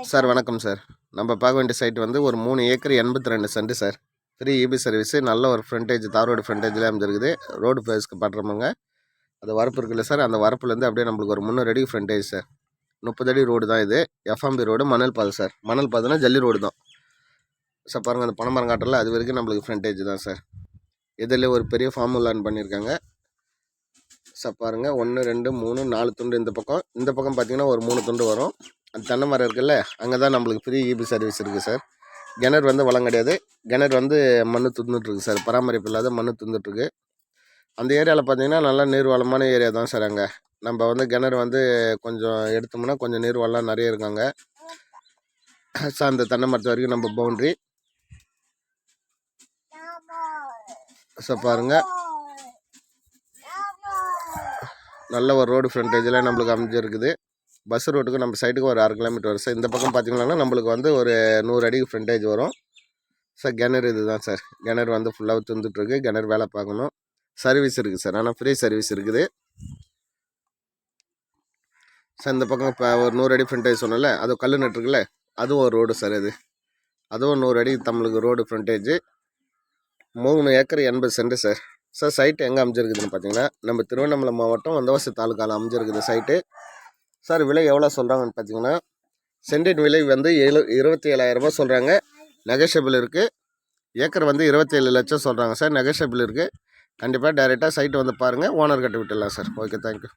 Sir வணக்கம் sir. நம்ம பார்க்க வேண்டிய சைட் வந்து ஒரு 3 acre 82 send sir. Free EB service, நல்ல ஒரு ஃப்ரண்டேஜ், தார் ரோடு ஃப்ரண்டேஜில் அமைஞ்சிருக்குது. ரோடு ஃபேஸ்க்கு படுறவங்க அந்த வரப்பு இருக்குல்ல சார், அந்த வரப்புலேருந்து அப்படியே நம்மளுக்கு ஒரு 300 அடி ஃப்ரண்டேஜ் சார். 30 அடி ரோடு தான் இது. எஃப்எம்பி ரோடு, மணல் பாதை சார். மணல் பாதைனா ஜல்லி ரோடு தான் சார். பாருங்கள், அந்த பனைமரம் காட்டில் அது வரைக்கும் நம்மளுக்கு ஃப்ரண்டேஜ் தான் சார். இதில் ஒரு பெரிய ஃபார்ம் லேண்ட் பண்ணியிருக்காங்க சார். பாருங்கள், 1 2 3 4 துண்டு இந்த பக்கம். இந்த பக்கம் பார்த்தீங்கன்னா ஒரு 3 துண்டு வரும். அந்த தென்னை மரம் இருக்குல்ல, அங்கே தான் நம்மளுக்கு ஃப்ரீ இபி சர்வீஸ் இருக்குது சார். கிணறு வந்து வளம் கிடையாது. கிணறு வந்து மண் துந்துட்டுருக்கு சார். பராமரிப்பு இல்லாத மண் துந்துட்டுருக்கு. அந்த ஏரியாவில் பார்த்தீங்கன்னா நல்லா நீர் வளமான ஏரியா தான் சார். அங்கே நம்ம வந்து கிணறு வந்து கொஞ்சம் எடுத்தோம்னா கொஞ்சம் நீர் வளம் நிறைய இருக்காங்க சார். அந்த தென்னை மரத்து வரைக்கும் நம்ம பவுண்ட்ரி சார். பாருங்கள், நல்ல ஒரு ரோடு ஃப்ரண்டேஜில் நம்மளுக்கு அமைஞ்சிருக்குது. பஸ் ரோட்டுக்கு நம்ம சைட்டுக்கு ஒரு 1/2 கிலோமீட்டர் வரும் சார். இந்த பக்கம் பார்த்தீங்கன்னா நம்மளுக்கு வந்து ஒரு 100 அடிக்கு ஃப்ரண்டேஜ் வரும் சார். கிணறு இது தான் சார். கிணறு வந்து ஃபுல்லாக துந்துட்டுருக்கு. கிணறு வேலை பார்க்கணும். சர்வீஸ் இருக்குது சார், ஆனால் ஃப்ரீ சர்வீஸ் இருக்குது சார். இந்த பக்கம் இப்போ ஒரு 100 அடி ஃப்ரண்டேஜ் சொன்னல, அது கல் நட்டுருக்குல்ல, அதுவும் ஒரு ரோடு சார். அதுவும் 100 அடி நம்மளுக்கு road frontage. 3 acre 80 cent sir. Sir site எங்கே அமைஞ்சிருக்குதுன்னு பார்த்தீங்கன்னா நம்ம திருவண்ணாமலை மாவட்டம் வந்தவாசி தாலுக்காவில் அமைஞ்சிருக்குது சைட்டு சார். விலை எவ்வளோ சொல்கிறாங்கன்னு பார்த்தீங்கன்னா, சென்டின் விலை வந்து 27,000 ரூபா சொல்கிறாங்க. நெகோஷியபிள் இருக்குது. ஏக்கர் வந்து 27 லட்சம் சொல்கிறாங்க சார். நெகோஷியபிள் இருக்குது. கண்டிப்பாக டைரெக்டாக சைட்டு வந்து பாருங்கள். ஓனர் கட்ட விட்டுடலாம் சார். Okay, thank you.